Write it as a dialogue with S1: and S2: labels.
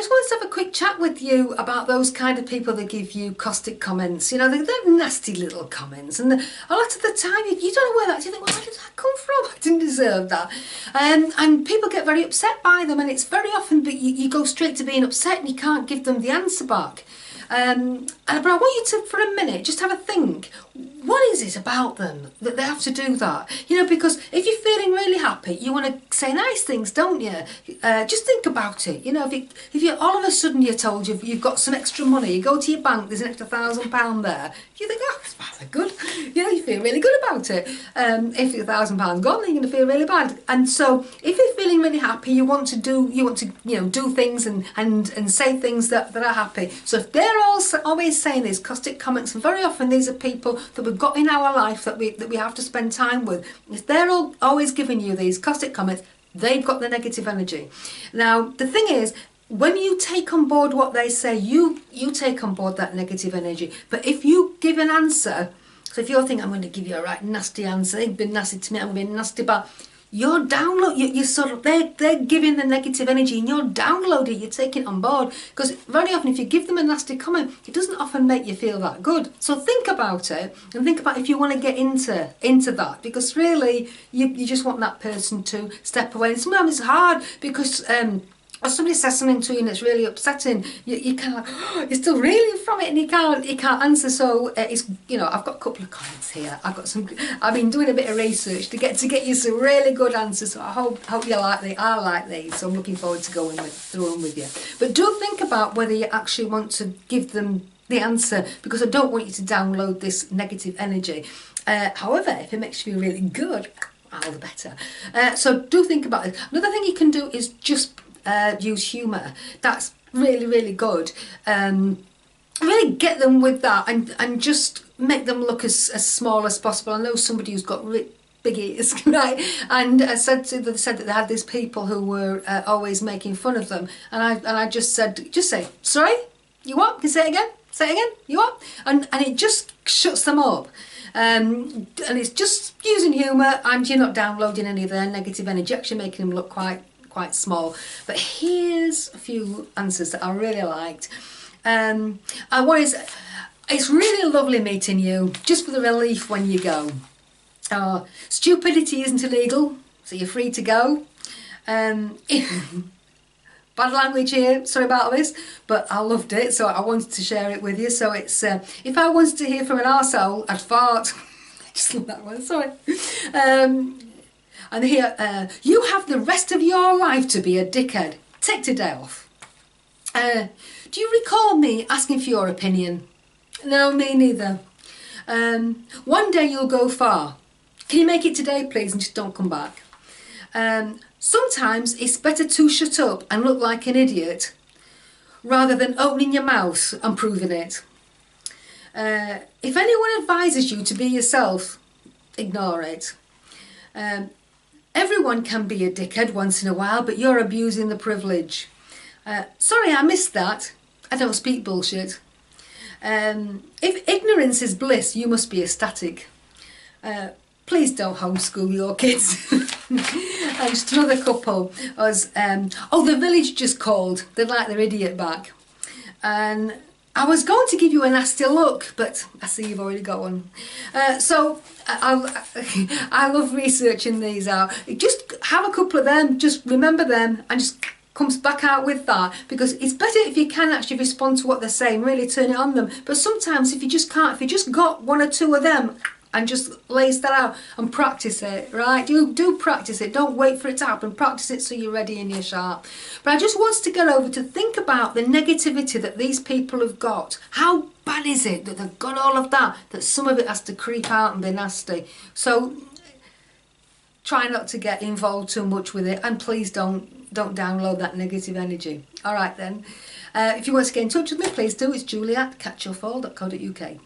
S1: just wanted to have a quick chat with you about those kind of people that give you caustic comments. You know, they're nasty little comments, and a lot of the time you don't know where that's. You think, well, where did that come from? I didn't deserve that. And people get very upset by them, and it's very often that you go straight to being upset and you can't give them the answer back. But I want you to, for a minute, just have a think. What is it about them that they have to do that? You know, because if you're feeling really happy, you want to say nice things, don't you? Just think about it. You know, if you all of a sudden you're told you've got some extra money, you go to your bank, there's an extra £1,000 there. You think, oh, it's rather good. You know, you feel really good about it. If your £1,000 gone, then you're going to feel really bad. And so, if you're feeling really happy, you want to do things and say things that are happy. So if they're always saying these caustic comments, and very often these are people that we've got in our life that we have to spend time with. If they're always giving you these caustic comments, they've got the negative energy. Now, the thing is, when you take on board what they say, you take on board that negative energy. But if you give an answer, so if you're thinking, I'm going to give you a right nasty answer, they've been nasty to me, I'm going to be nasty back, you're they're giving the negative energy, and you're downloading, you're taking it on board. Because very often if you give them a nasty comment, it doesn't often make you feel that good. So think about it, and think about if you want to get into that, because really you just want that person to step away. And sometimes it's hard because or somebody says something to you and it's really upsetting, you kind of like, oh, you're still reeling from it, and you can't answer. So it's, you know, I've got a couple of comments here. I've been doing a bit of research to get you some really good answers. So I hope you like these. I like these, so I'm looking forward to going through them with you. But do think about whether you actually want to give them the answer, because I don't want you to download this negative energy. However, if it makes you feel really good, all the better. So do think about it. Another thing you can do is just use humour. That's really, really good. Really get them with that, and just make them look as small as possible. I know somebody who's got big ears, right? And they said that they had these people who were always making fun of them, and I just said, just say, sorry, you what? Can you say it again? Say it again. You what? And it just shuts them up. And it's just using humour, and you're not downloading any of their negative energy, actually making them look quite small. But here's a few answers that I really liked. It's really lovely meeting you, just for the relief when you go. Stupidity isn't illegal, so you're free to go. Bad language here, sorry about this, but I loved it, so I wanted to share it with you. So it's, if I wanted to hear from an arsehole, I'd fart. Just love that one, sorry. And here, you have the rest of your life to be a dickhead. Take today off. Do you recall me asking for your opinion? No, me neither. One day you'll go far. Can you make it today, please, and just don't come back? Sometimes it's better to shut up and look like an idiot rather than opening your mouth and proving it. If anyone advises you to be yourself, ignore it. Everyone can be a dickhead once in a while, but you're abusing the privilege. Sorry, I missed that. I don't speak bullshit. If ignorance is bliss, you must be ecstatic. Please don't homeschool your kids. And just another couple was, oh, the village just called. They'd like their idiot back. And I was going to give you a nasty look, but I see you've already got one. So I love researching these out. Just have a couple of them, just remember them, and just comes back out with that, because it's better if you can actually respond to what they're saying, really turn it on them. But sometimes if you just can't, if you just got one or two of them, and just lace that out and practice it, right? Do practice it. Don't wait for it to happen. Practice it so you're ready and you're sharp. But I just want to get over to think about the negativity that these people have got. How bad is it that they've got all of that, that some of it has to creep out and be nasty? So try not to get involved too much with it, and please don't download that negative energy. All right then. If you want to get in touch with me, please do. It's Julie@catchyourfall.co.uk.